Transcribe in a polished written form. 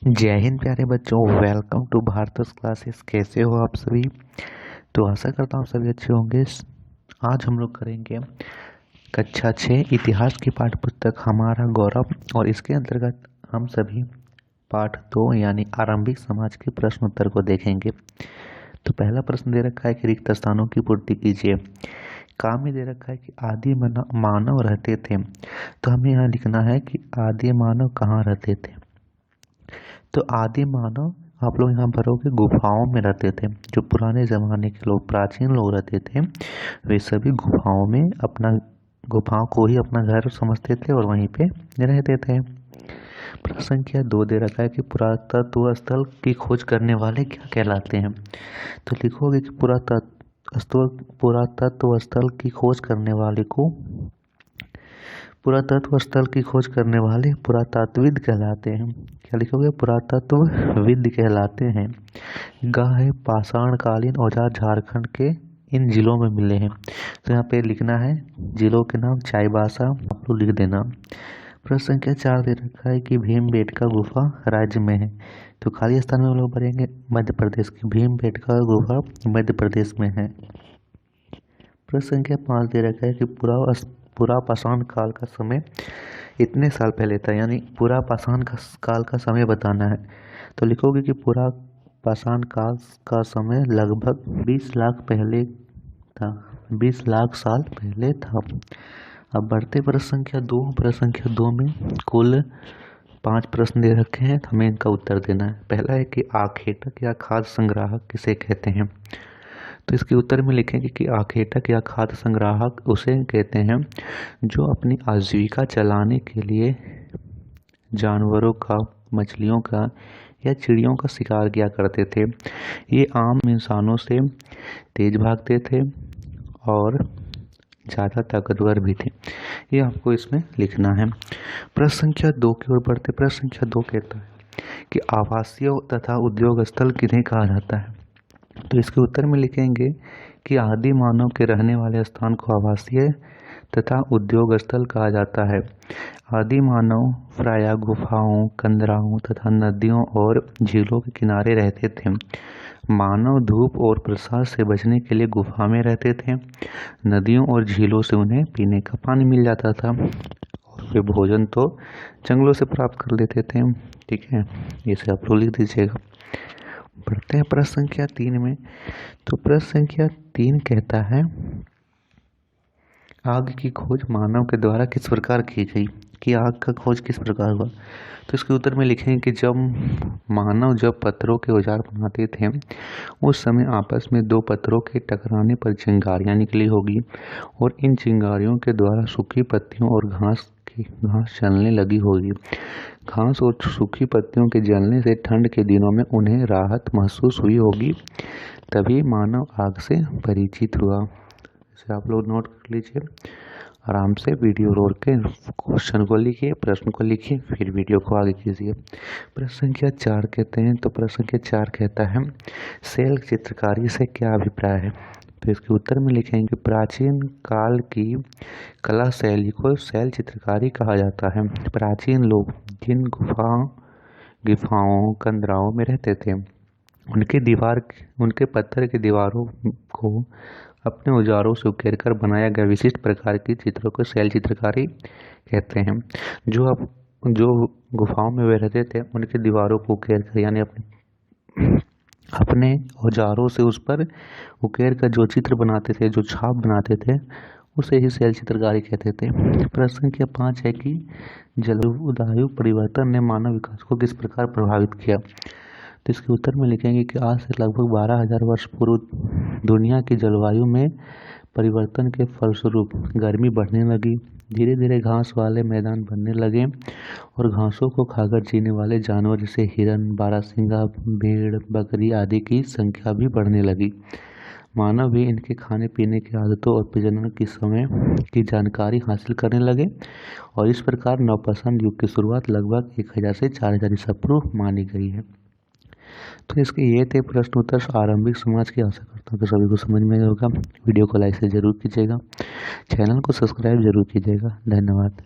जय हिंद प्यारे बच्चों, वेलकम टू भारतस क्लासेस। कैसे हो आप सभी? तो आशा करता हूँ सभी अच्छे होंगे। आज हम लोग करेंगे कक्षा 6 इतिहास की पाठ्य पुस्तक हमारा गौरव, और इसके अंतर्गत हम सभी पाठ 2 यानी आरंभिक समाज के प्रश्न उत्तर को देखेंगे। तो पहला प्रश्न दे रखा है कि रिक्त स्थानों की पूर्ति कीजिए। काम में दे रखा है कि आदि मानव रहते थे। तो हमें यहाँ लिखना है कि आदि मानव कहाँ रहते थे। तो आदि मानव आप लोग यहाँ भरोगे गुफाओं में रहते थे। जो पुराने ज़माने के लोग, प्राचीन लोग रहते थे, वे सभी गुफाओं में गुफाओं को ही अपना घर समझते थे और वहीं पे रहते थे। प्रश्न संख्या 2 दे रखा है कि पुरातत्व स्थल की खोज करने वाले क्या कहलाते हैं। तो लिखोगे कि पुरातत्व स्थल की खोज करने वाले को पुरातत्व स्थल की खोज करने वाले पुरातत्वविद कहलाते हैं। क्या लिखोगे? पुरातत्वविद कहलाते हैं। ग है पाषाणकालीन औजार झारखंड के इन जिलों में मिले हैं। तो यहाँ पे लिखना है जिलों के नाम, चाईबासा आप लोग लिख देना। प्रश्न संख्या 4 दे रखा है कि भीमबेटका गुफा राज्य में है। तो खाली स्थान में हम लोग भरेंगे मध्य प्रदेश की। भीमबेटका गुफा मध्य प्रदेश में है। प्रश्न संख्या 5 दे रखा है कि पूरा पाषाण काल का समय इतने साल पहले था, यानी पूरा पाषाण काल का समय बताना है। तो लिखोगे कि पूरा पाषाण काल का समय लगभग 20 लाख पहले था, 20 लाख साल पहले था। अब बढ़ते प्रश्न संख्या 2। प्रश्न संख्या 2 में कुल 5 प्रश्न दे रखे हैं, हमें इनका उत्तर देना है। पहला है कि आखेटक या खाद्य संग्राहक किसे कहते हैं। तो इसके उत्तर में लिखेंगे कि आखेटक या खाद्य संग्राहक उसे कहते हैं जो अपनी आजीविका चलाने के लिए जानवरों का, मछलियों का या चिड़ियों का शिकार किया करते थे। ये आम इंसानों से तेज भागते थे और ज़्यादा ताकतवर भी थे। ये आपको इसमें लिखना है। प्रश्न संख्या 2 की ओर बढ़ते। प्रश्न संख्या 2 कहता है कि आवासीय तथा उद्योग स्थल किन्हें कहा जाता है। तो इसके उत्तर में लिखेंगे कि आदि मानव के रहने वाले स्थान को आवासीय तथा उद्योग स्थल कहा जाता है। आदि मानव प्रायः गुफाओं, कंदराओं तथा नदियों और झीलों के किनारे रहते थे। मानव धूप और प्रसाद से बचने के लिए गुफा में रहते थे। नदियों और झीलों से उन्हें पीने का पानी मिल जाता था और वे भोजन तो जंगलों से प्राप्त कर लेते थे। ठीक है, इसे आप लोग लिख दीजिएगा। बढ़ते हैं प्रश्न संख्या 3 में। तो प्रश्न संख्या 3 कहता है आग की खोज मानव के द्वारा किस प्रकार की गई, कि आग का खोज किस प्रकार हुआ। तो इसके उत्तर में लिखेंगे कि जब पत्थरों के औजार बनाते थे, उस समय आपस में 2 पत्थरों के टकराने पर चिंगारियां निकली होगी और इन चिंगारियों के द्वारा सूखी पत्तियों और घास जलने लगी होगी। घास और सूखी पत्तियों के जलने से ठंड के दिनों में उन्हें राहत महसूस हुई होगी, तभी मानव आग से परिचित हुआ। इसे आप लोग नोट कर लीजिए। आराम से वीडियो रोक के क्वेश्चन को लिखिए, प्रश्न को लिखिए, फिर वीडियो को आगे कीजिए। प्रश्न संख्या 4 कहते हैं। तो प्रश्न संख्या 4 कहता है शैल चित्रकारी से क्या अभिप्राय है। तो इसके उत्तर में लिखेंगे प्राचीन काल की कला शैली को शैल चित्रकारी कहा जाता है। प्राचीन लोग जिन गुफाओं कंदराओं में रहते थे, उनके पत्थर की दीवारों को अपने औजारों से उकेरकर बनाया गया विशिष्ट प्रकार की चित्रों को शैल चित्रकारी कहते हैं। जो गुफाओं में वे रहते थे, उनकी दीवारों को उकेरकर, यानी अपने औजारों से उस पर उकेरकर जो चित्र बनाते थे, जो छाप बनाते थे, उसे ही शैल चित्रकारी कहते थे। प्रश्न संख्या 5 है कि जलवायु परिवर्तन ने मानव विकास को किस प्रकार प्रभावित किया। तो इसके उत्तर में लिखेंगे कि आज से लगभग 12,000 वर्ष पूर्व दुनिया की जलवायु में परिवर्तन के फलस्वरूप गर्मी बढ़ने लगी। धीरे धीरे घास वाले मैदान बनने लगे और घासों को खाकर जीने वाले जानवर जैसे हिरन, बारहसिंगा, भेड़, बकरी आदि की संख्या भी बढ़ने लगी। मानव भी इनके खाने पीने की आदतों और प्रजनन की समय की जानकारी हासिल करने लगे और इस प्रकार नवपाषाण युग की शुरुआत लगभग 1000 से 4000 ईसा पूर्व मानी गई है। तो इसके ये थे प्रश्न उत्तर आरंभिक समाज की। आशा करता हूँ कि सभी को समझ में आया होगा। वीडियो को लाइक से जरूर कीजिएगा, चैनल को सब्सक्राइब जरूर कीजिएगा। धन्यवाद।